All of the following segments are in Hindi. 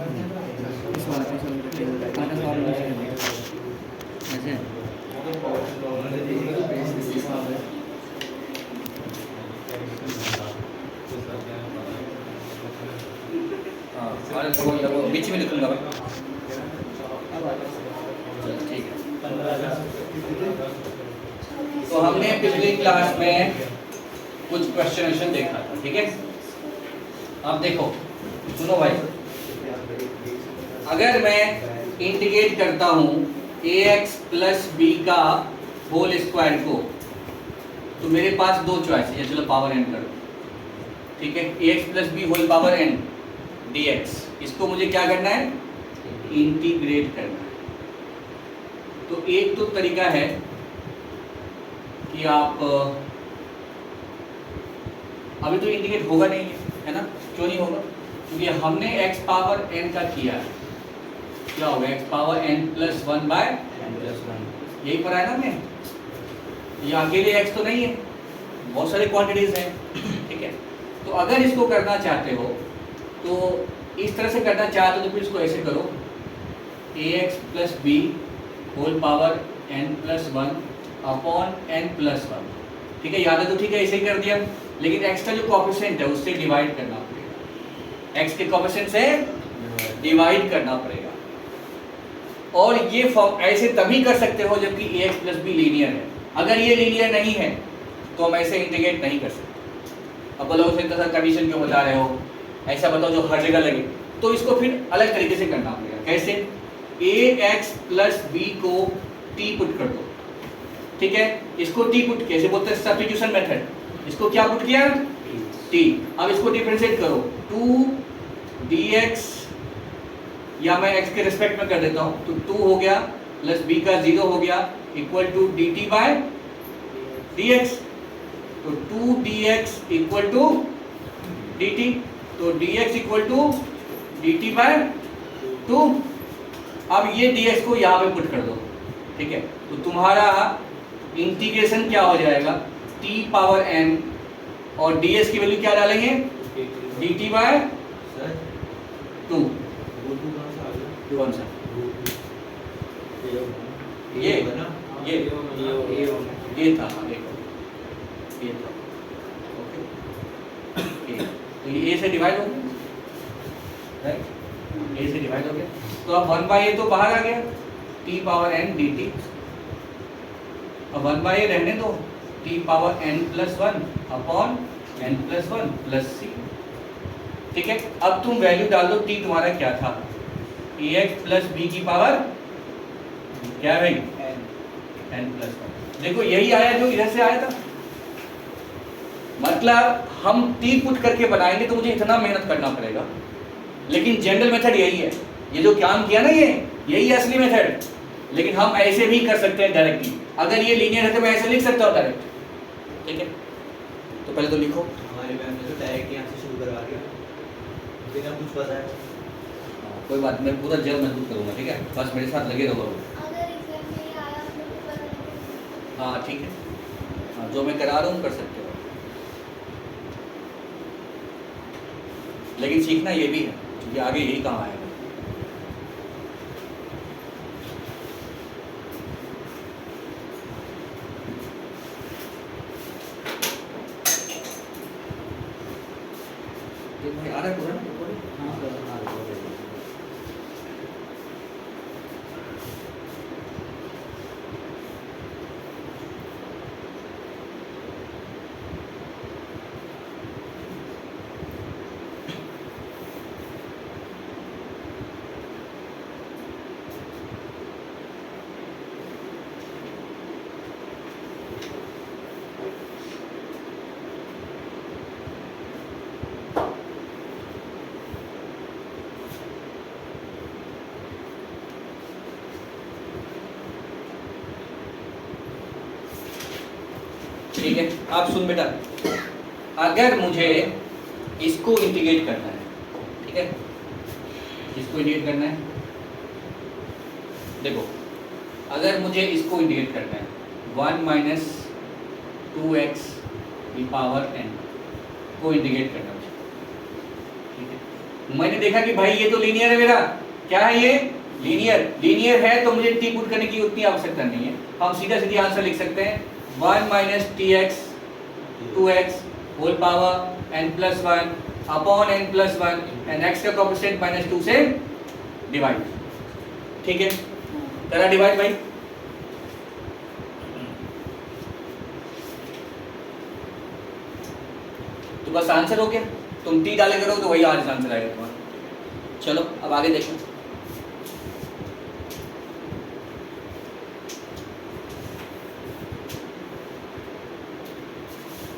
इस वाला काटा सवाल ऐसे हाँ, बीच में लिखूंगा मैं। चलो ठीक है। तो हमने पिछली क्लास में कुछ क्वेश्चन देखा था, ठीक है। अब देखो, सुनो भाई, अगर मैं इंटीग्रेट करता हूं ax प्लस बी का होल स्क्वायर को, तो मेरे पास दो चॉइस है। चलो पावर n करो, ठीक है। ax plus B whole power n dx, इसको मुझे क्या करना है? इंटीग्रेट करना है। तो एक तो तरीका है कि आप, अभी तो इंटीग्रेट होगा नहीं है ना, क्यों नहीं होगा? क्योंकि हमने x पावर n का किया है। क्या होगा? x power n plus one by यही पढ़ा है ना हमने। ये अकेले x तो नहीं है, बहुत सारे क्वांटिटीज हैं, ठीक है। तो अगर इसको करना चाहते हो तो इस तरह से करना चाहते हो तो फिर इसको ऐसे करो, ax plus B whole power n plus one upon n plus one, ठीक है। याद है तो ठीक है, ऐसे ही कर दिया। लेकिन x का जो कोएफिशिएंट है उससे डिवाइड करना पड़ेगा, x के कोएफिशिएंट से डिवाइड करना पड़ेगा। और ये फॉर्म ऐसे तभी कर सकते हो जबकि ax प्लस बी लीनियर है। अगर ये लीनियर नहीं है तो हम ऐसे इंटीग्रेट नहीं कर सकते। अब बोलो उसे कंडीशन क्यों बता रहे हो, ऐसा बताओ जो हर जगह लगे। तो इसको फिर अलग तरीके से करना पड़ेगा। कैसे? ax प्लस बी को t पुट कर दो, ठीक है। इसको t पुट कैसे बोलते हैं? Substitution method. इसको क्या पुट किया? t। अब इसको डिफरेंशिएट करो, 2 dx, या मैं x के रिस्पेक्ट में कर देता हूँ, तो 2 हो गया प्लस b का 0 हो गया equal to dt by dx। तो 2 dx इक्वल टू dt, तो dx equal to dt by 2। अब ये dx को यहाँ पे पुट कर दो, ठीक है। तो तुम्हारा इंटीग्रेशन क्या हो जाएगा? t पावर n, और ds की वैल्यू क्या डालेंगे? dt by 2। कौन सा? ये था, ये था, ओके। तो ये a से डिवाइड हो गया, राइट, a से डिवाइड हो गया। तो अब 1/a तो बाहर आ गया, t पावर n dt। अब 1/a रहने दो, t power n plus one upon n plus one plus c, ठीक है। अब तुम वैल्यू डाल दो, t तुम्हारा क्या था? ax प्लस b की पावर क्या है भाई? n plus one. देखो यही आया जो इधर से आया था। मतलब हम t पुट करके बनाएंगे तो मुझे इतना मेहनत करना पड़ेगा, लेकिन जनरल मेथड यही है। ये जो काम किया ना, ये यही है असली मेथड। लेकिन हम ऐसे भी कर सकते हैं डायरेक्टली। अगर ये लीनियर है तो मैं ऐसे लिख सकता हूँ डायरेक्ट, ठीक है। तो पहले तो लिखो, हमारे मैम ने तो डायरेक्ट यहाँ से शुरू करवा दिया बिना कुछ पता है। कोई बात नहीं, मैं पूरा जल महसूस करूँगा, ठीक है। बस मेरे साथ लगे रहो। हाँ ठीक है, हाँ, जो मैं करा रहा हूँ कर सकते हो, लेकिन सीखना ये भी है क्योंकि आगे यही काम आएगा। भाई आ रहा है पूरा? ठीक है, आप सुन बेटा, अगर मुझे इसको इंटीग्रेट करना है, ठीक है, इसको इंटीग्रेट करना है, देखो अगर मुझे इसको इंटीग्रेट करना है 1 माइनस 2x की पावर n को इंटीग्रेट करना है, ठीक है। मैंने देखा कि भाई ये तो लीनियर है मेरा, क्या है ये लीनियर है, तो मुझे टी पुट करने की उतनी आवश्यकता नहीं है। हम सीधा सीधी आंसर लिख सकते हैं 1 minus T X 2x whole power n plus 1 upon n plus 1 and x का कोएफिशिएंट माइनस 2 से डिवाइड। ठीक है, करा डिवाइड भाई। तो बस आंसर हो गया, तुम टी डाले करो तो वही आंसर आएगा तुम्हारा। चलो अब आगे देखो।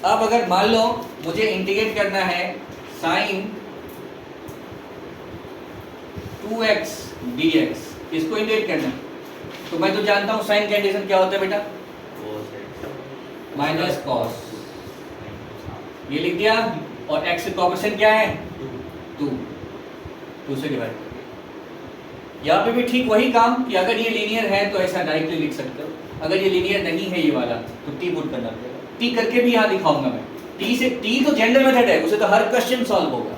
अब अगर मान लो मुझे इंटीग्रेट करना है साइन 2x dx, इसको इंटीग्रेट करना है, तो मैं तो जानता हूं साइन कंडीशन क्या होता है बेटा, माइनस कॉस, ये लिख दिया, और x का कोएफिशिएंट क्या है 2 से डिवाइड। यहाँ पे भी ठीक वही काम कि अगर ये लीनियर है तो ऐसा डायरेक्टली लिख सकते हो, अगर ये लीनियर नहीं है ये वाला तो टी पुट करना पड़ेगा। टी करके भी यहाँ दिखाऊंगा मैं, टी तो जनरल मेथड है, उसे तो हर क्वेश्चन सॉल्व होगा।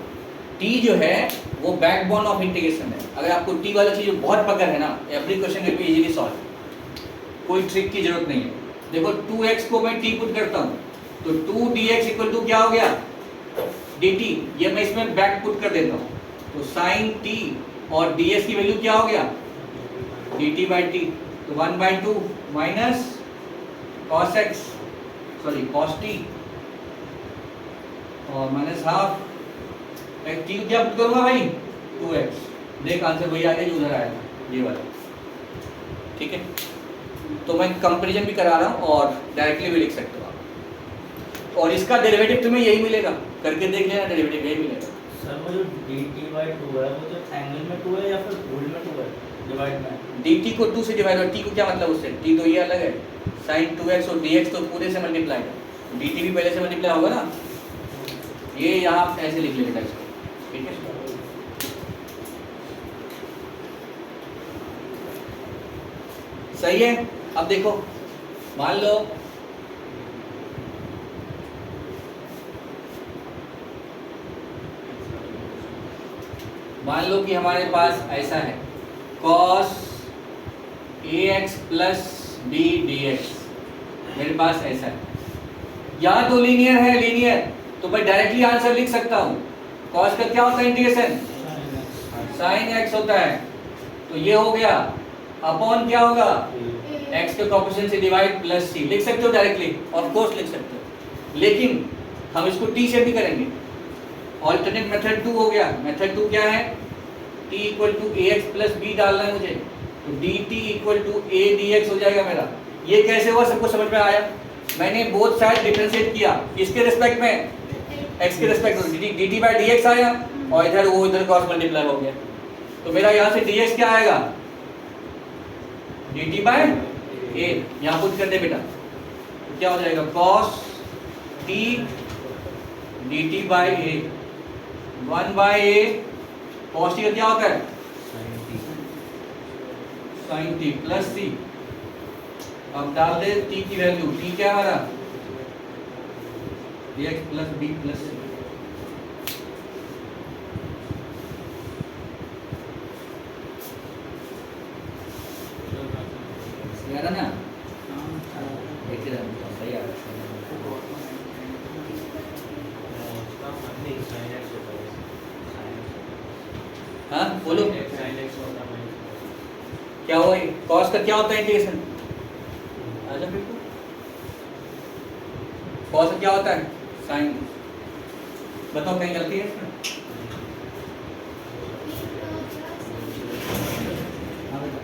टी जो है वो बैकबोन ऑफ इंटीग्रेशन है। अगर आपको टी वाला चीज बहुत पकड़ है ना, every question will be easily solve, कोई ट्रिक की जरूरत नहीं है। देखो 2x को मैं टी पुट करता हूँ तो 2 dx इक्वल टू क्या हो गया dt, ये मैं इसमें बैक पुट कर देता हूँ, तो साइन t और ds की वैल्यू क्या हो गया dt बाई टी, तो 1/2 minus cos x sorry cos t और माइनस हाफ टी क्या पुट करूंगा भाई 2x, देख आंसर वही आ गया जो उधर आया था ये वाला। ठीक है, तो मैं कंपैरिजन भी करा रहा हूँ और डायरेक्टली भी लिख सकते हो आप, और इसका डेरिवेटिव तुम्हें यही मिलेगा, करके देख लेना, डेरिवेटिव यही मिलेगा। सर वो जो dt/2 है वो तो एंगल में 2 है या फिर होल में 2 है डिवाइड में? dt को 2 से डिवाइड, और t को क्या मतलब उससे, t तो ये अलग है, sin 2x और dx तो पूरे से मल्टीप्लाई है, dt भी पहले से मल्टीप्लाई होगा ना, ये यहाँ ऐसे लिख लेगा इसको। ठीक है, सही है। अब देखो मान लो कि हमारे पास ऐसा है cos ax plus b dx, मेरे पास ऐसा है, यहाँ तो लीनियर है, लीनियर तो मैं डायरेक्टली आंसर लिख सकता हूँ। cos का क्या होता है इंटीग्रेशन, sin x होता है, तो ये हो गया, अपॉन क्या होगा x के कोएफिशिएंट से डिवाइड प्लस c, लिख सकते हो डायरेक्टली, ऑफ कोर्स लिख सकते हो, लेकिन हम इसको t से भी करेंगे। ऑल्टरनेट मेथड 2 हो गया, मेथड 2 क्या है, t equal to ax plus b डालना है मुझे, तो dt equal to a dx हो जाएगा मेरा। ये कैसे हुआ, सबको समझ में आया? मैंने बोथ साइड डिफरेंशिएट किया, किसके रिस्पेक्ट में, x के रिस्पेक्ट में, dt बाय dx आया, और इधर वो इधर क्रॉस मल्टीप्लाई हो गया, तो मेरा यहाँ से dx क्या आएगा dt बाय a, यहाँ पुट कर दे बेटा, तो क्या हो जाएगा cos t dt by a, 1/a cos t का क्या होता है sin t प्लस c। अब डाल दे t की वैल्यू, t क्या हमारा dx plus b plus c, याद है ना, देखते रहना सही आ रहा है। हाँ बोलो क्या हुआ, cos का क्या होता है इंटीग्रेशन, आजा बिल्कुल, cos का क्या होता है sin, बताओ कहीं गलती है इसमें? हाँ बेटा,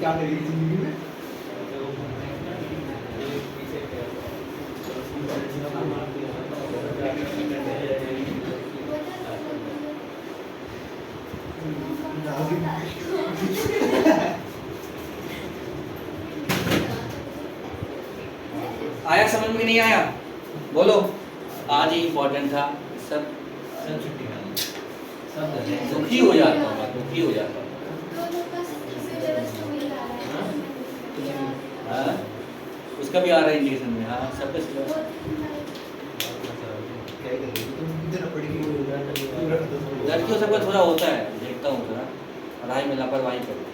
क्या करेगी जिंदगी में? आया समझ में नहीं आया? बोलो। आज ही इम्पोर्टेंट था। सब सब छुट्टी में सब कर रहे हैं। दुखी हो जाता हूँ, दुखी हो जाता हूँ। हाँ? उसका भी आ रहा है इंडिकेशन में। हाँ सबका सिलेबस। क्या करेंगे तुम इतना पढ़ेगी लड़कियों सबका थोड़ा होता है, देखता हूँ थोड़ा पढ़ाई में लापरवाही करती है।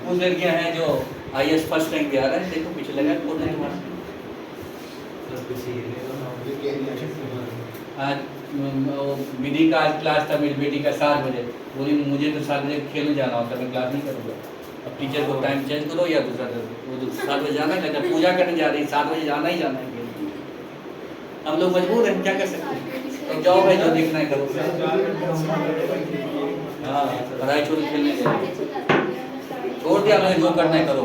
कुछ लड़कियाँ हैं जो IAS फर्स्ट रैंक भी आ रहा है, देखो पीछे लगा है बोलने तुम्हारा। आज विधि का आज क्लास था मेरी बेटी का 7 बजे, बोली मुझे तो 7 बजे खेलने जाना होता है, मैं क्लास नहीं करूँगा। अब टीचर को टाइम चेंज करो या दूसरा वो तो 7 बजे जाना है, पूजा करने जा रही 7 बजे जाना ही जाना है। हम लोग मजबूर हैं, क्या कर सकते हैं। तो जाओ भाई जो देखना है करो। हाँ पढ़ाई छोड़ खेलने छोड़ दिया, मैं जो करना है करो।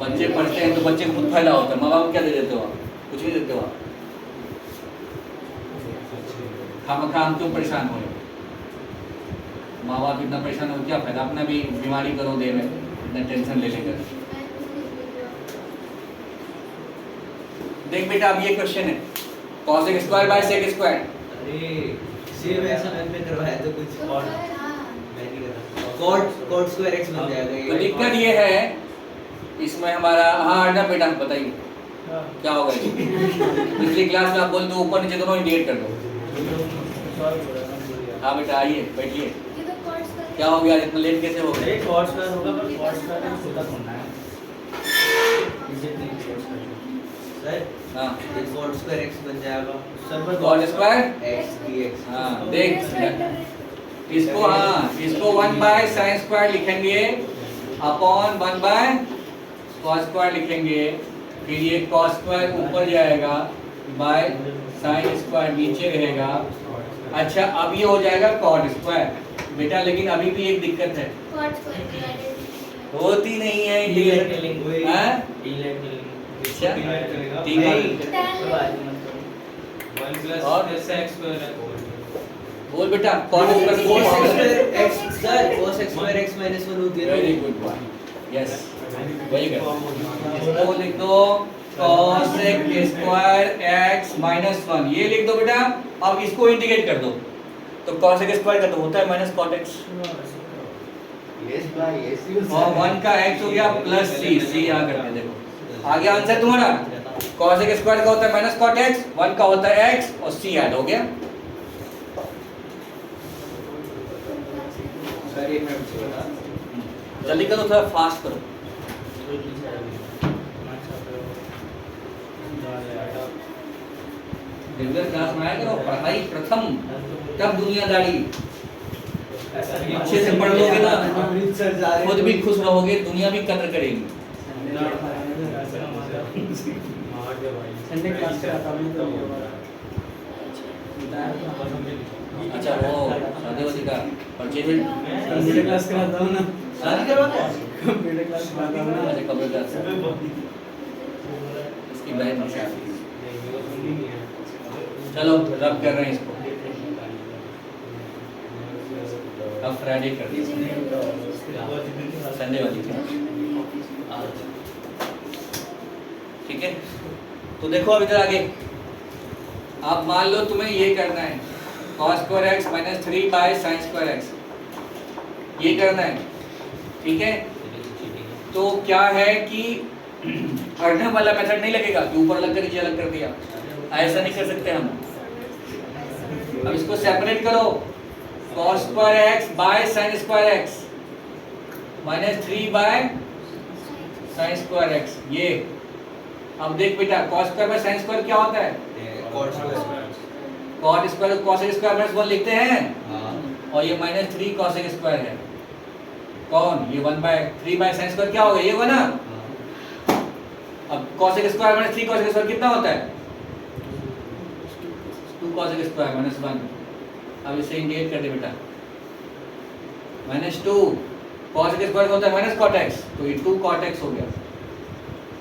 बच्चे पढ़ते हैं तो बच्चे को खुद फायदा होता है, माँ बाप क्या दे देते हो आप? कुछ नहीं देते हो आप। खाम क्यों परेशान हो? माँ बाप इतना परेशान हो क्या फायदा? अपना भी बीमारी करो दे में, इतना टेंशन ले लेकर। देख बेटा अब ये क्वेश्चन है, cos x square by sec square. अरे सेम ऐसा मैंने करवाया तो कुछ और मैं नहीं कर रहा। cot स्क्वायर x बन जाएगा ये। तो दिक्कत ये है इसमें हमारा। हाँ अर्णव बेटा बताइए क्या होगा ये? पिछली क्लास में आप बोल दो ऊपर नीचे दोनों इंडिकेट कर दो। हाँ बेटा आइए बैठिए। क्या हो गया इतना लेट कैसे हो गया? एक cos स्क्वायर होगा पर cos स्क्वायर एक छोटा होना है। इसे नहीं cos स्क्वायर। सर हाँ ये cot स्क्वायर x बन जाएगा सर पर cot स्क्वायर x dx। हाँ देख इसको, हाँ इसको 1 बाय sin स्क्वायर लिखेंगे अपॉन 1 बाय cos स्क्वायर लिखेंगे, फिर ये cos स्क्वायर ऊपर जाएगा बाय sin स्क्वायर नीचे रहेगा। अच्छा अब ये हो जाएगा cot स्क्वायर बेटा, लेकिन अभी भी एक दिक्कत है, होती नहीं है ये। हाँ अच्छा ठीक है और बोल बेटा cos square x sir cos x square x minus 1 होती है। Very good boy, yes very good. वो लिख दो cos x square x minus 1, ये लिख दो बेटा। अब इसको इंटीग्रेट कर दो तो cos x स्क्वायर का तो होता है minus cot x, yes by yes और 1 का x हो गया प्लस c यहाँ करके देखो आ गया आंसर तुम्हारा। cos x स्क्वायर का होता है माइनस cot x, 1 का होता है x और c ऐड हो गया। सर एक मिनट से बता जल्दी करो थोड़ा फास्ट करो। रेगुलर क्लास में आया करो, पढ़ाई प्रथम तब दुनियादारी। अच्छे से पढ़ लोगे ना अमृतसर जा रहे खुद भी खुश रहोगे, दुनिया भी कदर करेगी। संडे क्लास कराता हूं तो अच्छा वो शादी वादी का परचेज कंप्यूटर क्लास कराता हूं ना। शादी करवाता है कंप्यूटर क्लास कराता हूं ना। अच्छा कंप्यूटर क्लास इसकी बहन की शादी। चलो रब कर रहे हैं इसको, अब फ्राइडे कर दिए संडे वाली क्लास, ठीक है। तो देखो अब इधर आगे आप मान लो तुम्हें ये करना है cos square x minus 3 by sin square x, ये करना है, ठीक है। तो क्या है कि अर्णव वाला मेथड नहीं लगेगा कि ऊपर अलग कर नीचे अलग कर दिया, ऐसा नहीं कर सकते हम। अब इसको सेपरेट करो, cos square x by sin square x minus 3 by sin square x, ये। अब देख बेटा cos square by sin square क्या होता है? cot square cot square cos square minus 1 लिखते हैं, हां और ये माइनस 3 cos स्क्वायर है। कौन? ये 1 बाय 3 बाय sin स्क्वायर क्या होगा? ये होगा ना। अब cos square minus 3 cos square कितना होता है? 2 cos स्क्वायर माइनस 1। अब इसे इंटीग्रेट कर दे बेटा, माइनस 2 cos स्क्वायर होता है माइनस cot x, तो ये 2 cot x हो गया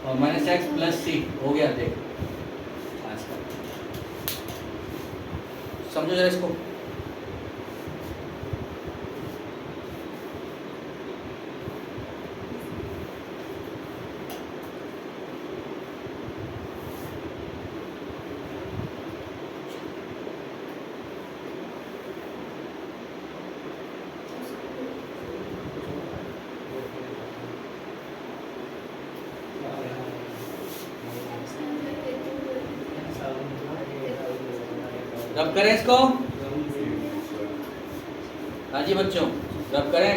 और माइनस x प्लस c हो गया। देख आज का समझो जरा इसको। रब करें इसको। हाँ जी बच्चों, रब करें।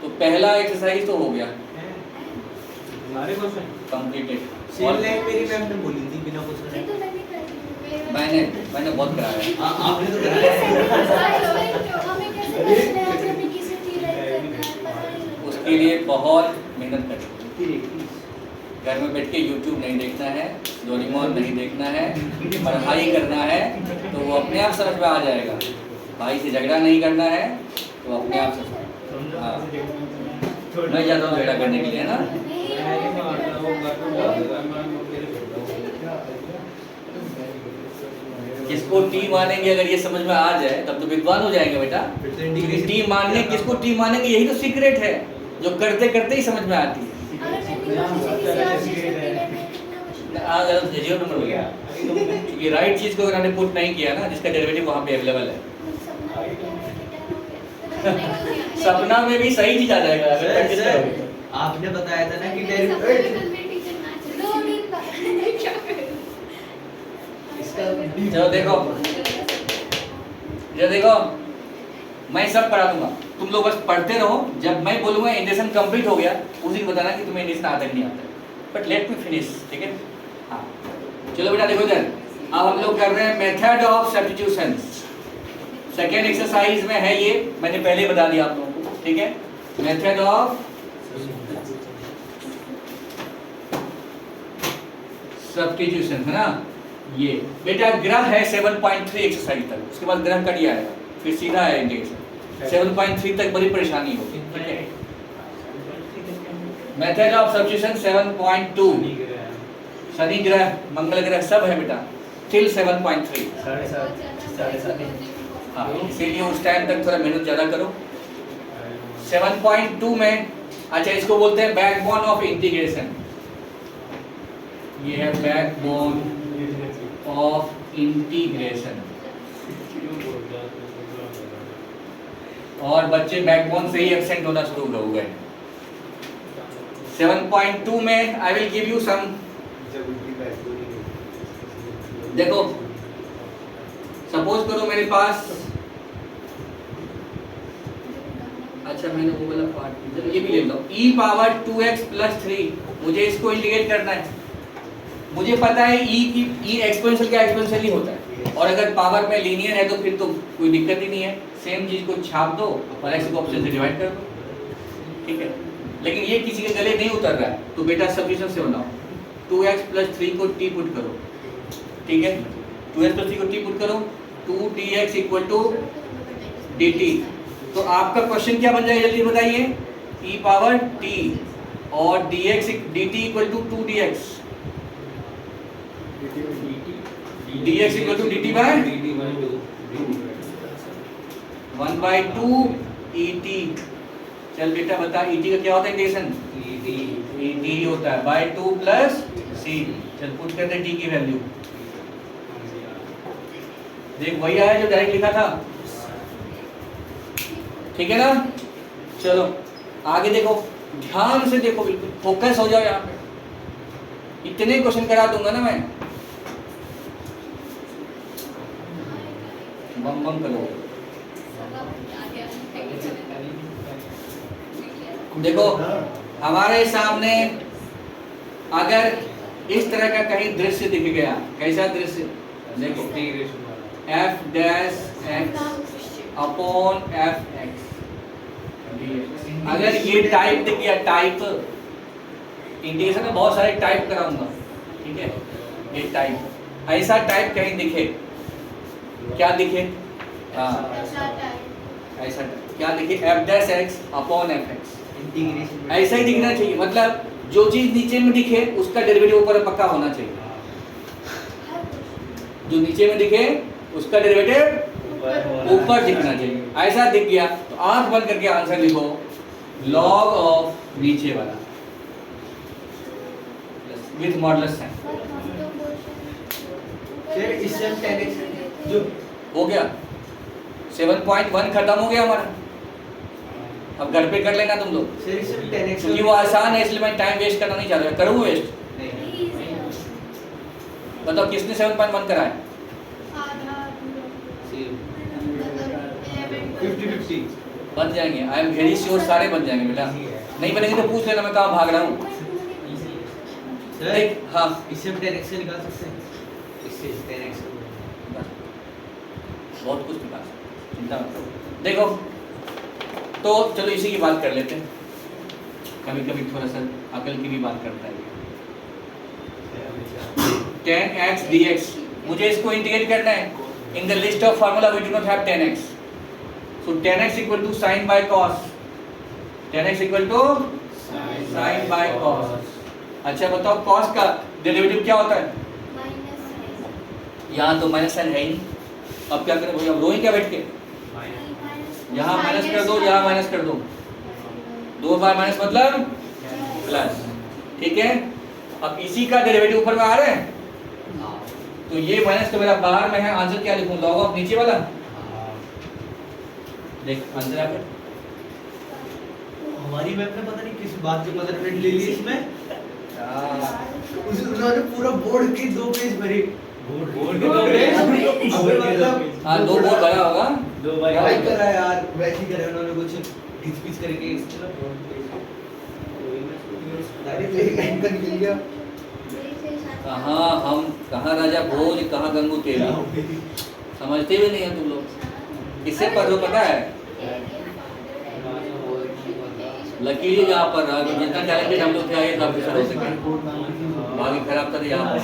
तो पहला एक्सरसाइज तो हो गया, हमारे क्वेश्चन कंप्लीटेड। सेम लाइन मेरी मैम ने बोली थी बिना कुछ ये करे। तो मैंने कर दी। मैंने बहुत कराया है। आपने तो ये कराया। हमें कैसे करना है जब हमें किसी चीज करना है पता ही नहीं। उसके लिए बहुत मेहनत करनी है। घर में बैठ के YouTube नहीं देखना है, डोरेमोन नहीं देखना है, पढ़ाई करना है, तो वो अपने आप समझ में आ जाएगा। भाई से झगड़ा नहीं करना है, तो अपने आप समझ। हाँ, मैं जाता हूँ झगड़ा करने के लिए, है ना। किसको टी मानेंगे, अगर ये समझ में आ जाए तब तो विद्वान हो जाएंगे बेटा। फिर तो इंटीग्रेशन टी मानने, किसको टी मानेंगे, यही तो सीक्रेट है जो करते करते ही समझ में आती है। अगर मैंने किसी और चीज को पीने में कितना मुश्किल है। जीरो नंबर हो गया, क्योंकि राइट चीज को अगर हमने पुट नहीं किया ना, जिसका डेरिवेटिव वहाँ पे अवेलेबल है। सपना में भी सही चीज आ जाएगा अगर प्रैक्टिस करोगे। आपने बताया था ना कि मेरे सपने में डेरिवेटिव कल मेरे टीचर नाच रहे 2 दिन बाद मैं क्या करूं। चलो देखो, ये देखो, मैं सब पढ़ा दूंगा, तुम लोग बस पढ़ते रहो। जब मैं बोलूंगा इंडेक्शन कंप्लीट हो गया, उसी को बताना कि तुम्हें इंडेक्शन आता है नहीं आता है। बट लेट मी फिनिश, ठीक है। हाँ चलो बेटा देखो इधर, अब हम लोग कर रहे हैं method of substitution. Second exercise में है ये, मैंने पहले ही बता दिया आप लोगों को, ठीक है। मेथड ऑफ सब्स्टिट्यूशन है ना। ये बेटा ग्रह है 7.3 एक्सरसाइज तक, उसके बाद ग्रह कट आएगा, फिर सीधा है इंटीग्रेशन। 7.3 तक बड़ी परेशानी होगी, ठीक है। मेथड ऑफ सब्स्टिट्यूशन 7.2, शनि ग्रह, मंगल ग्रह सब है बेटा, टिल 7.3। हाँ, इसीलिए उस टाइम तक थोड़ा मेहनत ज़्यादा करो। 7.2 में, अच्छा इसको बोलते हैं बैकबोन ऑफ इंटीग्रेशन। ये है बैकबोन ऑफ इंटीग्रेशन। और बच्चे बैकबोन से ही एब्सेंट होना शुरू हो गए। 7.2 में I will give you some, देखो सपोज करो मेरे पास, अच्छा मैंने वो वाला पार्ट ये भी ले लो, e पावर 2x + 3, मुझे इसको इंटीग्रेट करना है। मुझे पता है e की e एक्सपोनेंशियल का एक्सपोनेंशियल ही होता है, और अगर पावर में लीनियर है तो फिर तो कोई दिक्कत ही नहीं है। सेम चीज को छाप दो और x को ऑप्शन से डिवाइड कर दो, ठीक है। लेकिन ये किसी के गले नहीं उतर रहा है, तो बेटा सब्स्टिट्यूशन से बनाओ। 2x + 3 को t पुट करो, ठीक है। 2x + 3 को t पुट करो, 2dx = dt। तो आपका क्वेश्चन क्या बन जाएगा जल्दी बताइए। e पावर t और dx dt = 2dx, dx = dt by 1/2 et। चल बेटा बता et का क्या होता है इंटीग्रेशन, et होता है by 2 + c। चल पुट कर दे t की वैल्यू, देख वही आया जो डायरेक्ट लिखा था, ठीक है ना। चलो आगे देखो, ध्यान से देखो, बिल्कुल फोकस हो जाओ यहाँ पे। इतने क्वेश्चन करा दूंगा ना मैं, बम बम करो। देखो हमारे सामने अगर इस तरह का कहीं दृश्य दिख गया, कैसा दृश्य, देखो f' अपॉन fx, अगर ये टाइप दिख गया, टाइप इंटीग्रेशन में बहुत सारे टाइप कराऊंगा, ठीक है। ये टाइप, ऐसा टाइप कहीं दिखे, क्या दिखे, हाँ ऐसा टाइप क्या दिखे, f' अपॉन fx, इंटीग्रेशन ऐसा ही दिखना चाहिए। मतलब जो चीज नीचे में दिखे उसका डेरिवेटिव ऊपर पक्का होना चाहिए, जो नीचे में दिखे उसका डेरिवेटिव ऊपर दिखना चाहिए। ऐसा दिख गया तो आंख बंद करके आंसर लिखो, लॉग ऑफ नीचे वाला विथ मॉडुलस साइन। फिर इससे 10x जो हो गया 7.1 खत्म हो गया हमारा, अब घर पे कर लेना तुम लोग, सर इससे भी 10x क्योंकि वो आसान है इसलिए मैं टाइम वेस्ट करना नहीं चाह रहा। करूँ वेस्ट? नहीं बताओ किसने 7.1 करा है? सेम 50-50 बन जाएंगे, आई एम वेरी श्योर सारे बन जाएंगे बेटा। नहीं बनेंगे तो पूछ लेना, मैं कहाँ भाग रहा हूँ। सर देख हाँ इससे भी 10x से निकाल सकते हैं, इससे 10x बहुत कुछ निकाल सकते, चिंता मत करो। देखो तो चलो इसी की बात कर लेते हैं, कभी कभी थोड़ा सा अकल की भी बात करता है। 10x dx, मुझे इसको इंटीग्रेट करना है। In the list of formula we do not have 10x, so 10x equal to sine by cos, 10x equal to sine by cos. अच्छा बताओ कॉस का डेरिवेटिव क्या होता है? यहाँ तो माइनस साइन है ही नहीं, अब क्या करें भैया, रोई क्या बैठ के? यहाँ माइनस कर दो, यहाँ माइनस कर दो, 2 बार माइनस मतलब प्लस, ठीक है। अब इसी का डेरिवेटिव ऊपर में आ रहा है, तो ये माइनस तो मेरा बाहर में है, आंसर क्या लिखूं? लॉग ऑफ नीचे वाला, देख आंसर आ गया। हमारी मैम ने पता नहीं किस बात की मदर प्रिंट ले ली इसमें, उन्होंने पूरा बोर्ड के 2 पेज भरे। बोर्ड के 2 पेज? मतलब हाँ 2 बहुत बड़ा होगा। 2 बाई भाई करा यार, वैसे ही करे उन्होंने कुछ घिच-पिच करके डायरेक्ट एक लाइन कर लिया। कहाँ हम, कहाँ राजा भोज, कहाँ गंगू तेली, समझते भी नहीं है तुम लोग। किससे पढ़ रहे हो पता है? लकीली जहाँ पर रहा, जितना टैलेंटेड हम लोग थे ये ऑफिसर हो सके, बाकी खराब था यहाँ पर।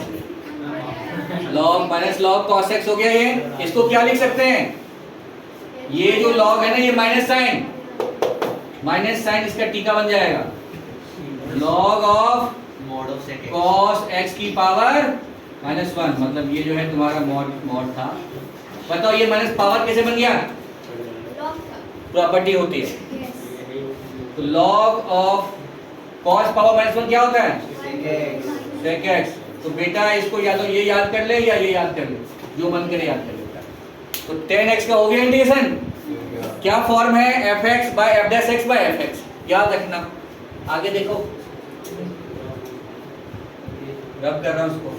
Log minus log cos x हो गया ये, इसको क्या लिख सकते हैं? ये जो लॉग है ना, ये माइनस साइन इसका टीका बन जाएगा, log of mod of sec cos x की पावर -1, मतलब ये जो है तुम्हारा मॉड था। बताओ ये माइनस पावर कैसे बन गया? प्रॉपर्टी होती है। तो log ऑफ cos पावर -1 क्या होता है? sec x। तो बेटा इसको या तो ये याद कर ले या ये याद कर ले, जो मन करे याद कर लेता। तो 10x का हो गया इंटीग्रेशन, क्या फॉर्म है? fx by f dash x by fx, याद रखना। आगे देखो, रब कर रहा हूं उसको।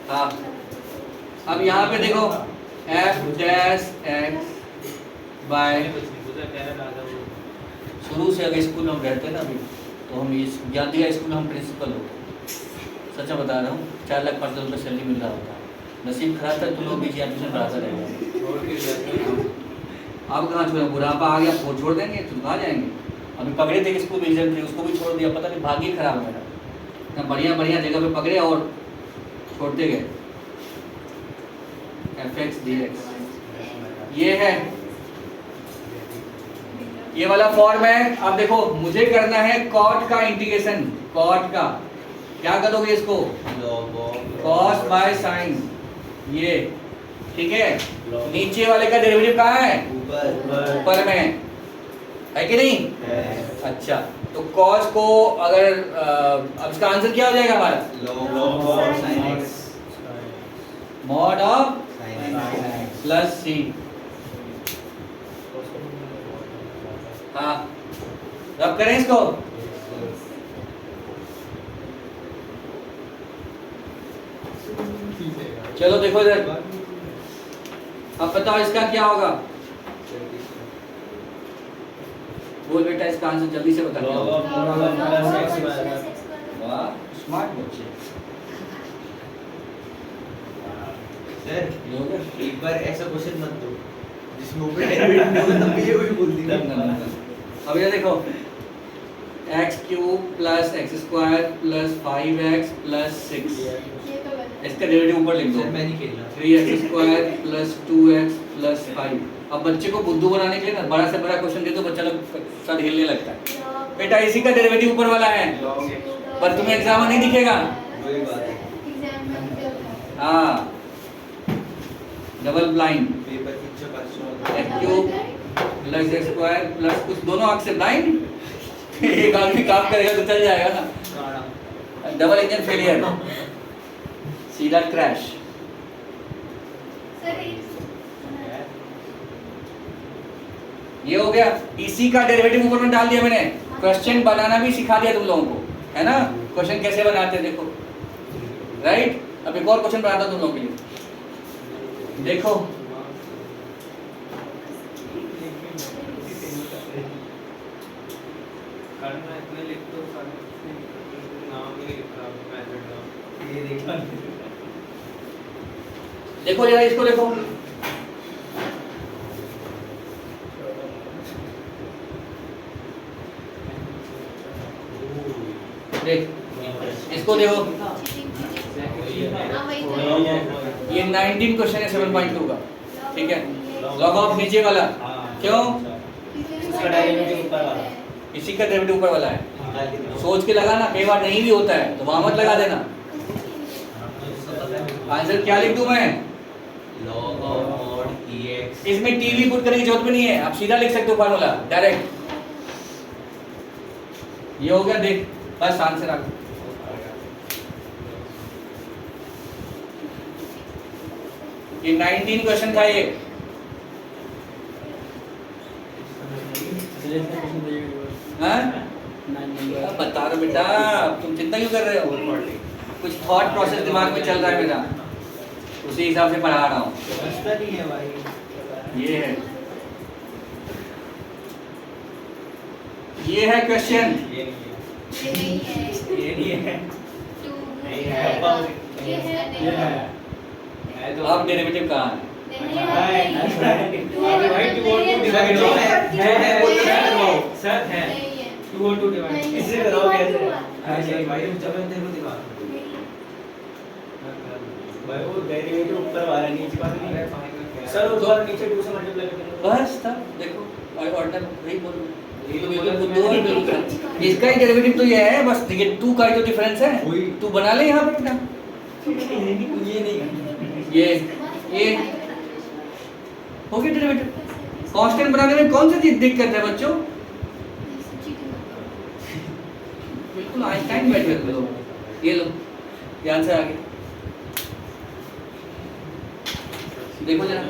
हाँ अब यहाँ पे देखो f dash x by, शुरू से अगर स्कूल में हम रहते ना अभी, तो हम इस ज्ञान स्कूल में हम प्रिंसिपल होते। सच्चा बता रहा हूँ, 4 लाख 5 रुपये सैलरी मिल रहा होता। नसीब खराब था, तुम लोग बीच ट्यूशन पढ़ाते रहेंगे। अब कहाँ छोड़ा, बुढ़ापा आ गया, छोड़ देंगे तो कहाँ जाएंगे। अभी पकड़े थे स्कूल में रिजल्ट, उसको भी छोड़ दिया, पता नहीं भाग्य खराब है मेरा। ना बढ़िया बढ़िया जगह पे पकड़े और छोड़ते गए। fx dx ये है, ये वाला फॉर्म है। अब देखो मुझे करना है कॉट का इंटीग्रेशन, कॉट का क्या करोगे इसको? कॉस बाय साइन, ये ठीक है। नीचे वाले का डेरिवेटिव कहाँ है? ऊपर में है कि नहीं? अच्छा तो कॉस को अगर अब इसका आंसर क्या हो जाएगा हमारा? मॉड ऑफ प्लस सी। हाँ रब करें इसको। चलो देखो इधर, अब बताओ इसका क्या होगा? बोल बेटा इसका आंसर जल्दी से बता। वाह स्मार्ट बच्चे। सर एक बार ऐसा क्वेश्चन मत दो जिसमें ऊपर डेरिवेटिव नहीं होगा, तब भी ये वही बोल देंगे। अब ये देखो x cube plus x square plus 5x plus 6, इसका डेरिवेटिव ऊपर लिख दो। सर मैं नहीं खेलना। 3x square plus 2x plus 5। अब बच्चे को बुद्धू बनाने के लिए ना बड़ा से बड़ा क्वेश्चन दे दो, बच्चा लोग सर हिलने लगता है। बेटा इसी का डेरिवेटिव ऊपर वाला है, पर तुम्हें एग्जाम में नहीं दिखेगा। वही बात है। हाँ डबल ब्लाइंड, पेपर पिक्चर पास x cube plus x square plus कुछ, दोनों आंख से ब्लाइंड। एक आदमी काम करेगा तो चल जाएगा ना। डबल इंजन फेलियर, सीधा क्रैश। ये हो गया, इसी का डेरिवेटिव ऊपर में डाल दिया मैंने, क्वेश्चन बनाना भी सिखा दिया तुम लोगों को, है ना? क्वेश्चन कैसे बनाते हैं देखो, राइट? अब एक और क्वेश्चन बनाता हूं तुम लोगों के लिए, देखो देखो जरा इसको देखो, देख इसको देखो, ये 19 क्वेश्चन है 7.2 का, ठीक है? लॉग ऑफ नीचे वाला, क्यों? इसका डेरिवेटिव ऊपर वाला, इसी का डेरिवेटिव ऊपर वाला है, सोच के लगाना, कई बार नहीं भी होता है तो वहां मत लगा देना। आंसर क्या लिख दूं मैं? log of mod ex। इसमें टीवी पुट करने की जरूरत भी नहीं है, आप सीधा लिख सकते हो फार्मूला डायरेक्ट। ये हो गया, देख बस आंसर आ गया। ये 19 क्वेश्चन था ये, हाँ? बता रहा बेटा, तुम चिंता क्यों कर रहे हो? कुछ थॉट प्रोसेस दिमाग में चल रहा है मेरा, उसी हिसाब से पढ़ा रहा हूँ। ये है क्वेश्चन, अब डेरिवेटिव कहाँ है? सर है 2 और 2 डिवाइड इससे करोगे ऐसे भाई जब तेरे को दिखा भाई वो डेरिवेटिव ऊपर वाला नीचे वाला नहीं है सर ऊपर नीचे 2 से मल्टीप्लाई करके बस तब देखो ऑर्डर वही बोल रहा हूं। ये तो बिल्कुल दो है बिल्कुल, इसका ही डेरिवेटिव तो ये है, बस ये 2 का ही तो डिफरेंस है, तू बना ले यहाँ पे बेटा। ये नहीं ये हो गया डेरिवेटिव। कांस्टेंट बनाने में कौन सी चीज दिक्कत है बच्चों? बिल्कुल आइंस्टाइन बैठ गए लो, ये लो, ये आंसर आ गया। देखो जरा,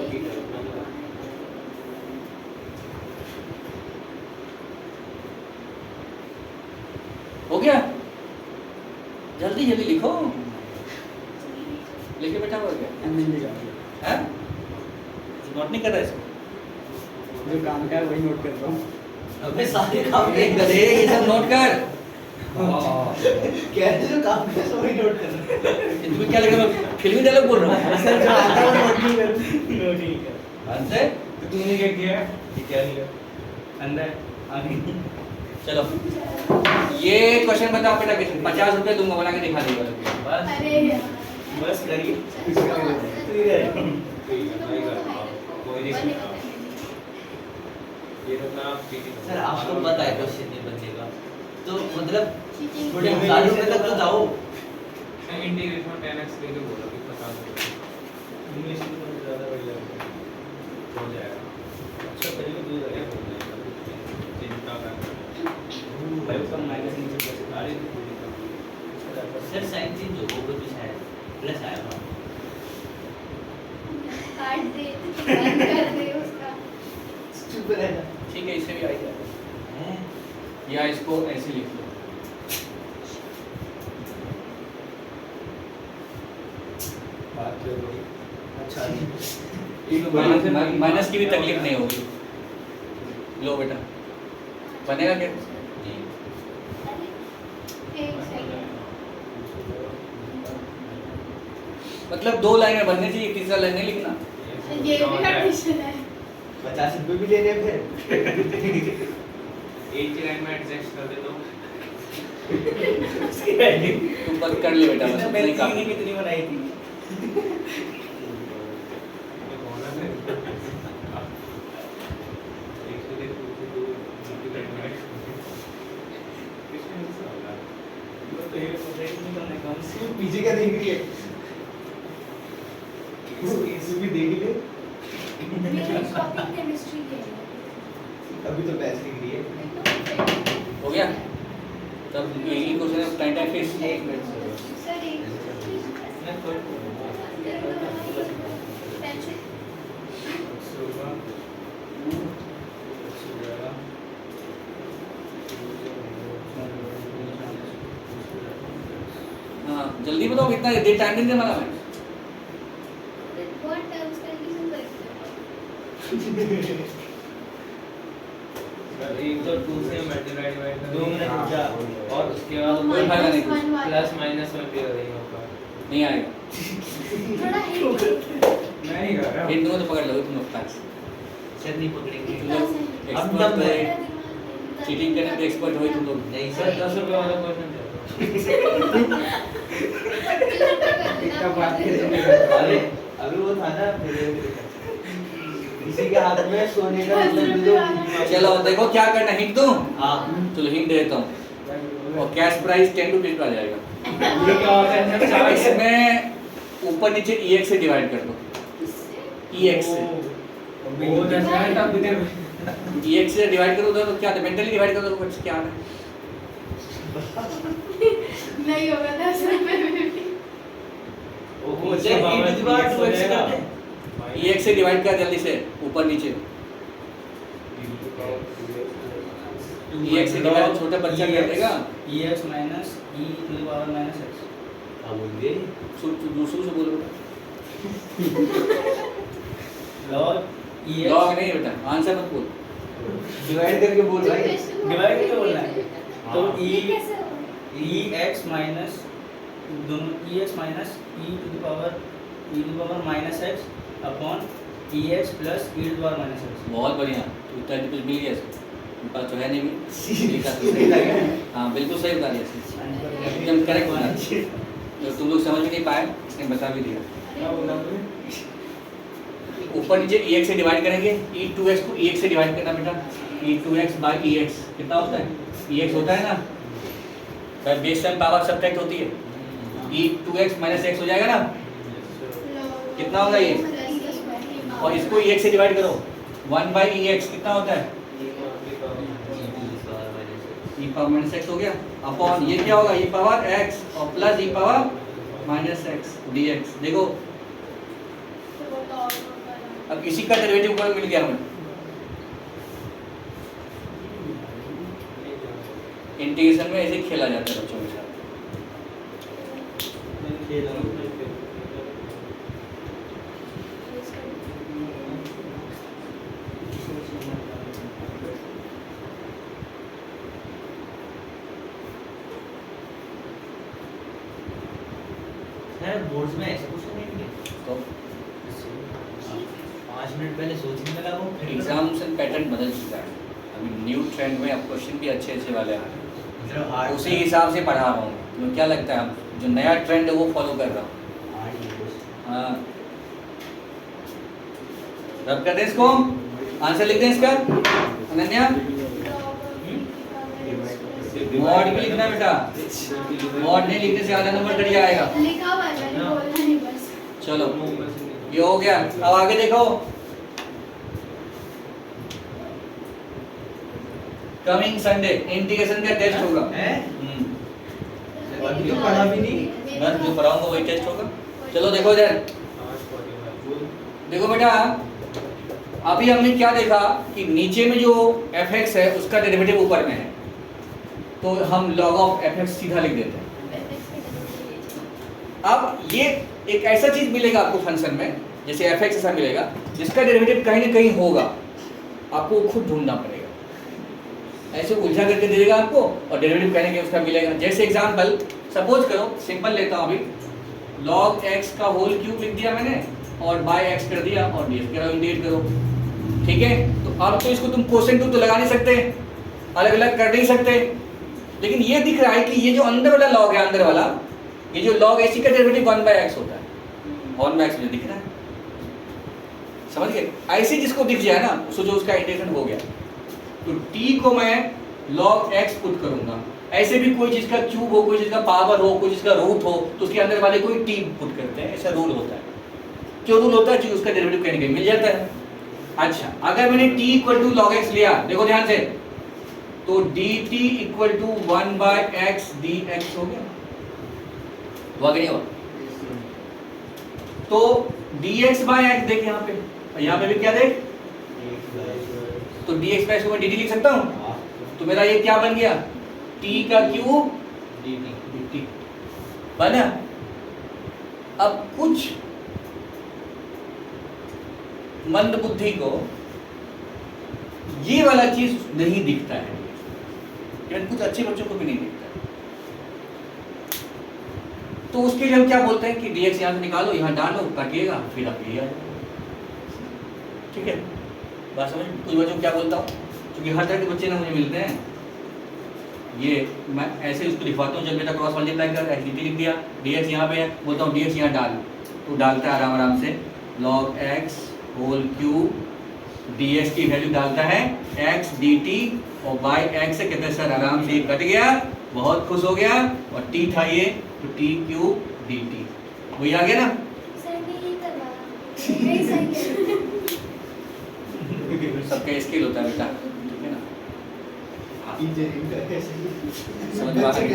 हो गया, जल्दी जल्दी लिखो, लिखे बेटा, हो गया है? नोट नहीं कर रहा इसको? जो काम का है वही नोट कर रहा हूँ। अबे सारे काम एक गधे, ये सब नोट कर। कैसे जो काम का सब वही नोट कर रहे हैं। तुम्हें क्या लगा मैं फिल्मी डायलॉग बोल रहा हूँ? सर जो आता है वो नोट नहीं कर नोट नहीं कर आंसर तो तुमने क्या किया ये क्या लिया अंदर आगे चलो, ये क्वेश्चन बताओ बेटा, कितने 50 रुपए दूंगा, बना के दिखा देगा बस। बस करिए सर आपको पता है क्वेश्चन नहीं बनेगा तो मतलब थोड़े 1000 रुपए तक तो जाओ। इंटीग्रेशन में 10x लेके बोलो कि 50 इंग्लिश में तो ज़्यादा बढ़िया हो जाएगा। अच्छा पहले दो जगह हो जाएगा, चिंता करना भाई उसका माइनस नीचे प्लस सारी सर साइन चेंज हो वो भी शायद प्लस आएगा। काट दे, बंद कर दे उसका। चुप रहना ठीक है, इससे भी आ जाएगा, है। या इसको ऐसे लिख लो। बात तो बड़ी अच्छा माइनस की भी तकलीफ नहीं होगी। लो बेटा, बनेगा क्या? एक सेकंड। मतलब 2 लाइन में बननी चाहिए, तीसरा लाइन नहीं लिखना। ये भी कंडीशन है। 50 रुपए भी लेने फिर एक ही लाइन में एडजस्ट कर दे तो तुम बस कर ले बेटा, बस मैंने नहीं काम। कितनी बनाई थी पीछे क्या देख रही है भी देख ले मेरी शॉपिंग केमिस्ट्री के लिए। अभी तो पैसे दिख रही है। हो गया, तब यही क्वेश्चन है, टाइम टाइम फिक्स। एक मिनट सर एक पेंसिल। जल्दी बताओ कितना देर टाइम नहीं देने वाला मैं। What terms condition करेंगे? एक तो 2 से मल्टीप्लाई डिवाइड कर 2 मिनट रुक जा। और उसके बाद कोई फायदा नहीं कुछ। प्लस माइनस में भी करेंगे ऊपर। नहीं आएगा। थोड़ा hint मैं नहीं कर रहा हिंट दूंगा तो पकड़ लोगे तुम लोग फैक्स। सर नहीं पकड़ेंगे। तुम लोग अब एक्सपर्ट तब हो, मैं- चीटिंग करने पे एक्सपर्ट हो तुम लोग। नहीं सर सर 10 रुपए वाला क्वेश्चन क्या बात कर रहे हो? अरे अभी वो था ना किसी के हाथ में सोने का मतलब दो। चलो देखो क्या करना, हिंट दूं? हाँ चलो हिंट देता हूँ। और कैश प्राइस 10 रुपीज का आ जाएगा। ये क्या होता है सर? चालीस है। इसमें ऊपर नीचे EX से डिवाइड कर दो। EX से वो 10 मिनट आप इधर EX से डिवाइड करो तो क्या मेंटली डिवाइड कर दो कुछ क्या है। नहीं होगा 10 रुपए में भी। वो sir e to the power 2x से करते हैं। EX से डिवाइड कर जल्दी से ऊपर नीचे। EX से डिवाइड छोटा बच्चा कर देगा। EX minus E to the power minus X। हाँ बोलिए। दूसरों से बोलो बेटा। log EX लॉग नहीं बेटा, आंसर मत बोल। डिवाइड करके बोल भाई। डिवाइड करके बोलना है। तो ये E कैसे होगा? EX माइनस दोनों EX minus E to the power minus X upon EX plus E to the power minus X। बहुत बढ़िया, उत्तर कुछ मिल गया इसको। उनका तो है नहीं भी। लिखा तो सही था क्या? हाँ बिल्कुल सही बता दिया, एकदम करेक्ट बता दिया। तो तुम लोग समझ भी नहीं पाए, इसने बता भी दिया। क्या बोला आपने? ऊपर नीचे EX से डिवाइड करेंगे। E2x को EX से डिवाइड करना बेटा। E2x बाई EX कितना होता है? EX होता है ना, बेस टाइम पावर सब्ट्रैक्ट होती है। E2x माइनस x हो जाएगा ना। कितना होगा ये? और इसको EX से डिवाइड करो। 1 बाई EX कितना होता है? E पावर माइनस x हो गया। अपॉन ये क्या होगा? E पावर x और plus E power minus x dx। देखो अब इसी का डेरिवेटिव ऊपर मिल गया हमें। इंटीग्रेशन में ऐसे खेला जाता है बच्चों के साथ। सर बोर्ड्स में ऐसा कुछ नहीं है। तो 5 मिनट पहले सोचने लगा वो फिर एग्जामिनेशन पैटर्न बदल चुका है। अभी न्यू ट्रेंड में अब क्वेश्चन भी अच्छे अच्छे वाले आ रहे हैं। मतलब हार्ड उसी हिसाब से पढ़ा रहा हूँ। तो क्या लगता है, अब जो नया ट्रेंड है वो फॉलो कर रहा हूँ। हार्ड है कुछ। हाँ, रब कर दें इसको, आंसर लिख दें इसका। अनन्या मॉड भी लिखना बेटा, मॉड नहीं लिखने से आधा नंबर कट जाएगा। लिखा हुआ है, मैंने बोलना नहीं बस। चलो ये हो गया। अब आगे देखो, कमिंग संडे इंटीग्रेशन का टेस्ट होगा। हैं? अभी तो पढ़ा भी नहीं। मैं जो पढ़ाऊंगा वही टेस्ट होगा। चलो देखो इधर, देखो बेटा, अभी हमने क्या देखा कि नीचे में जो fx है उसका डेरिवेटिव ऊपर में है, तो हम log ऑफ fx सीधा लिख देते हैं। अब ये एक ऐसा चीज मिलेगा आपको फंक्शन में, जैसे fx ऐसा मिलेगा जिसका डेरिवेटिव कहीं ना कहीं होगा, आपको खुद ढूंढना पड़ेगा। ऐसे उलझा करके दे देगा आपको और डेरिवेटिव कहीं ना कहीं उसका मिलेगा। जैसे एग्जांपल सपोज करो, सिंपल लेता हूँ अभी, log x का होल क्यूब लिख दिया मैंने और बाय x कर दिया और dx करो, इंटीग्रेट करो। ठीक है, तो अब तो इसको तुम क्वोशिएंट टू तो लगा नहीं सकते, अलग अलग कर नहीं सकते, लेकिन ये दिख रहा है कि ये जो अंदर वाला लॉग है, अंदर वाला ये जो लॉग है, इसी का डेरिवेटिव 1/x होता है। 1/x मुझे दिख रहा है, समझ गए? ऐसे जिसको दिख जाए ना, उसको जो उसका इंटीग्रेशन हो गया, तो t को मैं log x पुट करूंगा। ऐसे भी कोई चीज का क्यूब हो, कोई चीज का पावर हो, कोई चीज का रूट हो, तो उसके अंदर वाले कोई t पुट करते हैं। ऐसा रूल होता है। क्यों रूल होता है? क्योंकि उसका डेरिवेटिव कहीं ना कहीं मिल जाता है। अच्छा, अगर मैंने t equal to log x लिया, देखो ध्यान से, तो dt equal to 1/x dx हो गया, हुआ कि नहीं हुआ? तो dx/x देख यहाँ पे, और यहाँ पे भी क्या देख, तो dx/x को मैं dt लिख सकता हूँ। तो मेरा ये क्या बन गया, t का क्यूब dt बना। अब कुछ मंद बुद्धि को ये वाला चीज नहीं दिखता है, यानी कुछ अच्छे बच्चों को भी नहीं दिखता है। तो उसके लिए हम क्या बोलते हैं कि dx यहाँ से निकालो, यहाँ डालो, काटिएगा, फिर आप ये आ जाए। ठीक है, बात समझ? कुछ बच्चों को क्या बोलता हूँ, क्योंकि हर तरह के बच्चे ना मुझे मिलते हैं, ये मैं ऐसे उसको लिखवाता हूँ, जब बेटा क्रॉस मल्टीप्लाई कर x dt लिख दिया, dx यहाँ पे है, बोलता हूँ dx यहाँ डाल, तो डालता है आराम आराम से log x whole cube, dx की वैल्यू डालता है x dt और y x से कहते हैं सर आराम से कट गया, बहुत खुश हो गया, और t था ये तो t क्यूब dt, वही आ गया ना। सर ने ये करवाया, नहीं सही कह रहे हो। सबका स्किल होता है बेटा, ठीक है ना। हाँ, समझ में आ गई।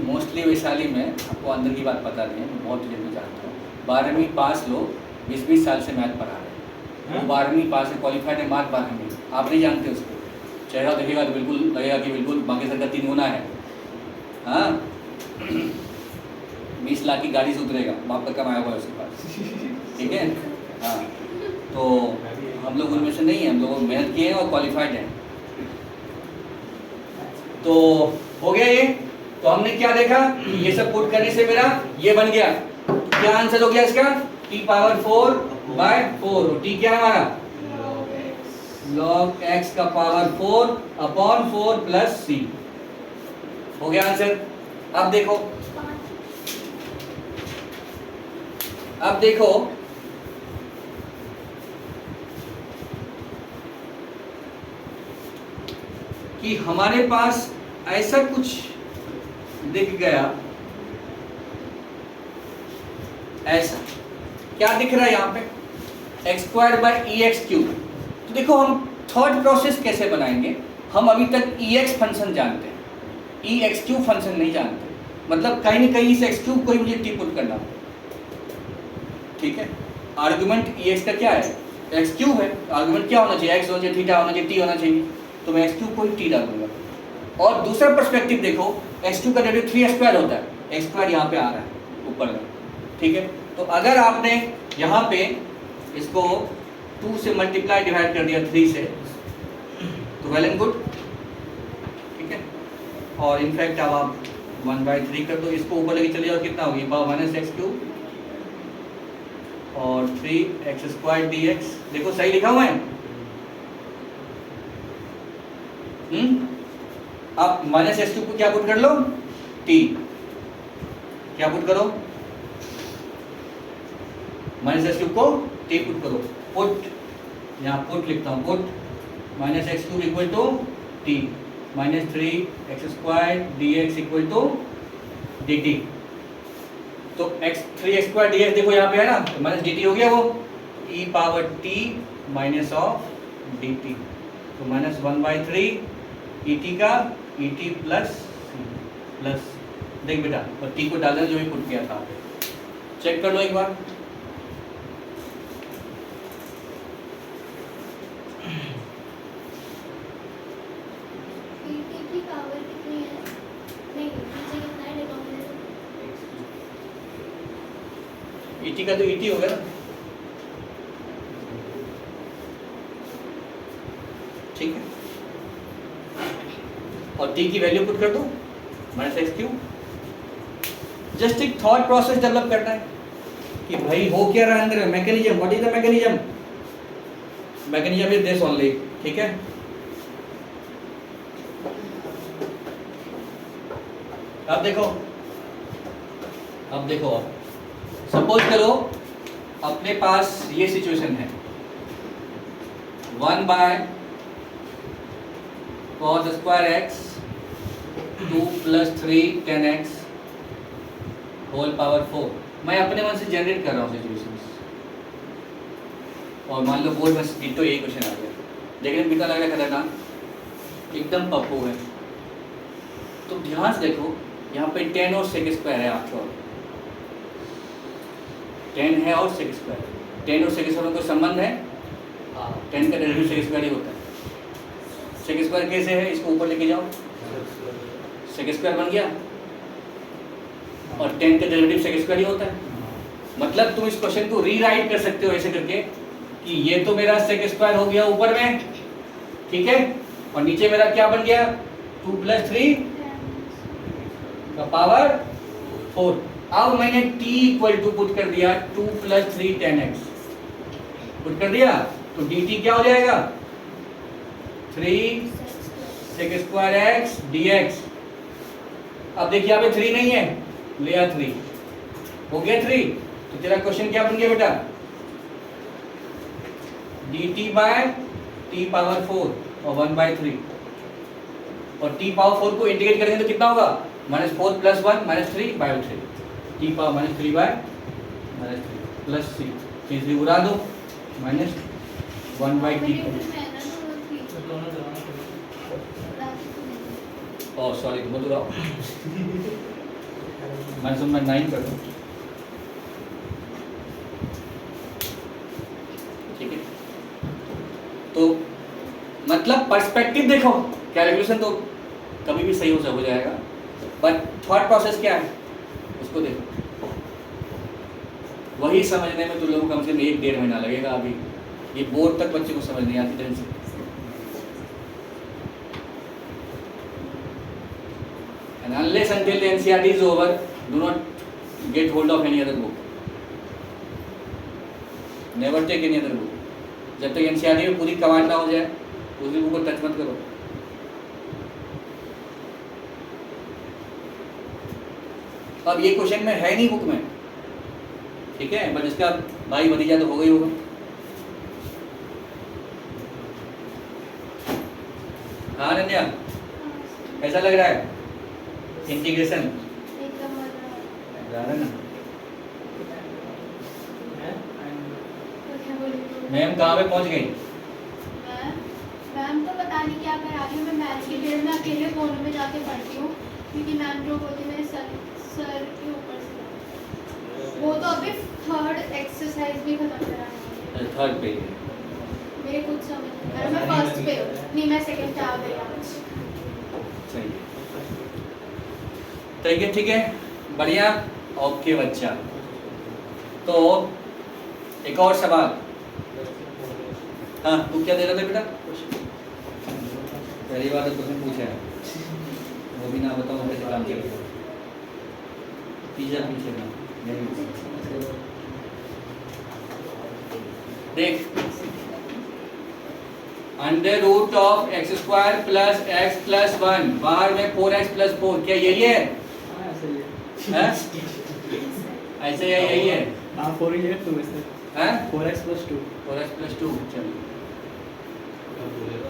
मोस्टली वैशाली में आपको अंदर की बात पता नहीं है, मैं बहुत जल्दी जानता हूँ। 12वीं पास लोग 20-20 साल से मैथ पढ़ा रहे हैं, वो 12वीं पास है, क्वालिफाइड है मैथ 12वीं, आप नहीं जानते उसको, चेहरा देखेगा तो बिल्कुल लगेगा कि बिल्कुल बाकी सर का 3 गुना है। हाँ 20 लाख की गाड़ी से उतरेगा, बाप का कमाया हुआ है उसके पास, ठीक है। हाँ तो हम लोग उनमें से नहीं है, हम लोग मेहनत किए हैं और क्वालिफाइड हैं। तो हो गया ये, तो हमने क्या देखा, ये सब पुट करने से मेरा ये बन गया, तो क्या आंसर हो गया इसका, t पावर 4/4, t क्या है हमारा log x का पावर 4/4 प्लस c, हो गया आंसर। अब देखो, अब देखो कि हमारे पास ऐसा कुछ दिख गया, ऐसा क्या दिख रहा है यहाँ पे x²/ex³। तो देखो हम थर्ड प्रोसेस कैसे बनाएंगे, हम अभी तक ex फंक्शन जानते हैं, ex³ फंक्शन नहीं जानते, मतलब कहीं ना कहीं इस x³ को ही मुझे t पुट करना, ठीक है। आर्गुमेंट ex का क्या है, x³ है, आर्गुमेंट क्या होना चाहिए, x होना चाहिए, थीटा होना चाहिए, t होना चाहिए, तो मैं x³ को ही t डालूंगा। और दूसरा पर्सपेक्टिव देखो, x² का डेरिवेटिव 3x² होता है, x² यहाँ पे आ रहा है ऊपर में, ठीक है। तो अगर आपने यहाँ पे इसको 2 से मल्टीप्लाई डिवाइड कर दिया 3 से, तो वेल एंड गुड, ठीक है। और इनफैक्ट अब आप 1/3 कर दो, इसको ऊपर लेके चले जाओ, कितना होगी पावर -x³ और 3x² dx, देखो सही लिखा हुआ है। अब -x³ को क्या पुट कर लो, t, क्या पुट करो, -x³ को t पुट करो, पुट, यहाँ पुट लिखता हूँ, put -x³ equal to t -3x² dx equal to dt। तो 3x² dx देखो यहाँ पे है ना, तो -dt हो गया, वो e power t minus of dt, तो -1/3 et का et प्लस देख बेटा, और t को डालना जो भी पुट किया था, चेक कर लो एक बार। pt की पावर कितनी है, नहीं नीचे कितना है डिनोमिनेटर, et का तो et हो गया ना, ठीक है। और t की वैल्यू पुट कर दो -x³। जस्ट एक थॉट प्रोसेस डेवलप करना है कि भाई हो क्या रहा है अंदर, mechanism, what is the mechanism, mechanism is this only, ठीक है। अब देखो, सपोज करो अपने पास ये सिचुएशन है, 1/cos² 2 + 3 10x होल पावर 4, मैं अपने मन से जनरेट कर रहा हूँ सिचुएशंस, और मान लो बोर्ड में तो यही क्वेश्चन आ गया, लेकिन बिता लग रहा है खतरनाक, एकदम पप्पू है। तो ध्यान से देखो, यहाँ पे 10 और sec² है, आपको 10 है और sec², 10 और sec² में कोई संबंध है, 10 का डेरिवेटिव sec² ही होता है। sec² कैसे है, इसको ऊपर लेके जाओ, सेक स्क्वायर बन गया, और 10 का डेरिवेटिव सेक स्क्वायर ही होता है। मतलब तुम इस क्वेश्चन को रीराइट कर सकते हो ऐसे करके कि ये तो मेरा सेक स्क्वायर हो गया ऊपर में, ठीक है, और नीचे मेरा क्या बन गया 2 + 3 का पावर 4। अब मैंने t = पुट कर दिया 2 + 3 10x पुट कर दिया, तो dt क्या हो जाएगा 3 सेक स्क्वायर x dx। अब देखिए यहाँ पे 3 नहीं है, ले आ 3, हो गया 3। तो तेरा क्वेश्चन क्या बन गया बेटा dt/t पावर 4 और 1/3, और t पावर 4 को इंटीग्रेट करेंगे तो कितना होगा -4 + 1 -3/3, t पावर -3/3 प्लस 3 उड़ा दो -1/t। ओह सॉरी मत उड़ाओ, मैं 9 कर दूं, ठीक है। तो मतलब पर्सपेक्टिव देखो, कैलकुलेशन तो कभी भी सही हो जाएगा, बट थॉट प्रोसेस क्या है उसको देखो। वही समझने में तुम लोगों को कम से कम 1-1.5 महीना लगेगा। अभी ये बोर्ड तक बच्चे को समझ नहीं आती ढंग से। And unless until the NCERT is over, do not get hold of any other book. Never take any other book. जब तक NCERT में पूरी कमांड ना हो जाए उस बुक को टच मत करो। अब ये क्वेश्चन में है नहीं बुक में, ठीक है, बट इसका भाई भतीजा तो होगा ही होगा। हाँ अनन्या, कैसा लग रहा है इंटीग्रेशन? ना मैम कहाँ पे पहुँच गई? मैम तो पता नहीं क्या करा रही हूँ, मैं मैथ्स की पीरियड में अकेले कोने में जाके पढ़ती हूँ, क्योंकि मैम जो बोलती मेरे सर के ऊपर से। वो तो अभी 3rd एक्सरसाइज भी खत्म करानी है। 3rd पे मेरे कुछ समझ नहीं आ रहा, मैं फर्स्ट पे नहीं, मैं सेकंड पे आ गई आज। सही है, ठीक है, बढ़िया, ओके बच्चा। तो एक और सवाल, हाँ तू क्या दे रहा था बेटा? पहली बार तो तुमने पूछा है, वो भी ना बताओ कैसे काम करेगा। पीछे ना देख, √(x² + x + 1), बाहर में 4x + 4, क्या यही है? ऐसे यही है। हाँ 4 ही है, 2 है, 4x + 2। 4x + 2, चलिए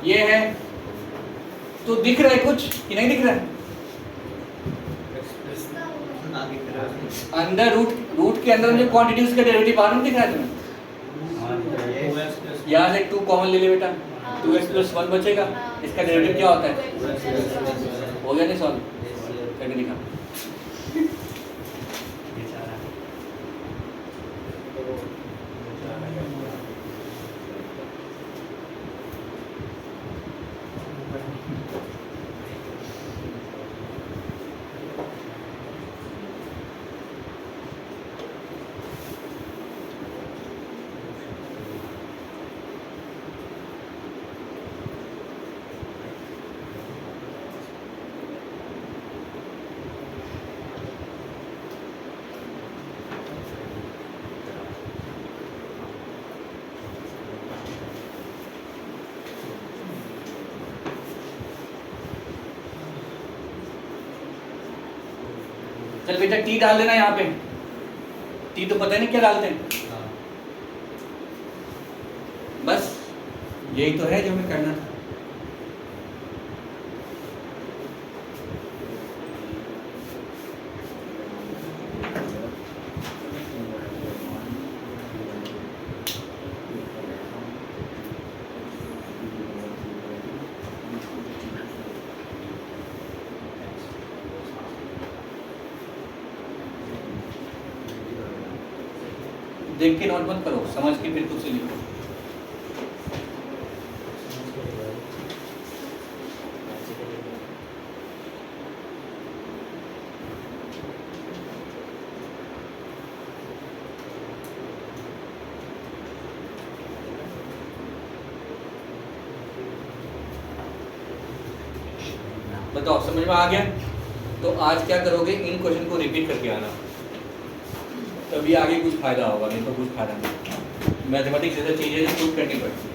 ये है। तो दिख रहा है कुछ कि नहीं दिख रहा है? अंदर रूट के अंदर मुझे क्वांटिटी उसका डेरिवेटिव बाहर में दिख रहा है तुम्हें? यहाँ से 2 कॉमन ले ले बेटा, 2x + 1 बचेगा, इसका डेरिवेटिव क्या होता है? हो गया नहीं सॉल्व करके दिखा। चल बेटा टी डाल देना यहाँ पे, टी तो पता नहीं क्या डालते हैं, बस यही तो है जो हमें करना था। देख के नोट मत करो, समझ के फिर खुद से लिखो। बताओ समझ में आ गया? तो आज क्या करोगे, इन क्वेश्चन को रिपीट करके आना, तभी आगे कुछ फायदा होगा, नहीं तो कुछ फायदा नहीं। मैथमेटिक्स जैसे चीज़ें जो प्रूव करनी पड़ती है।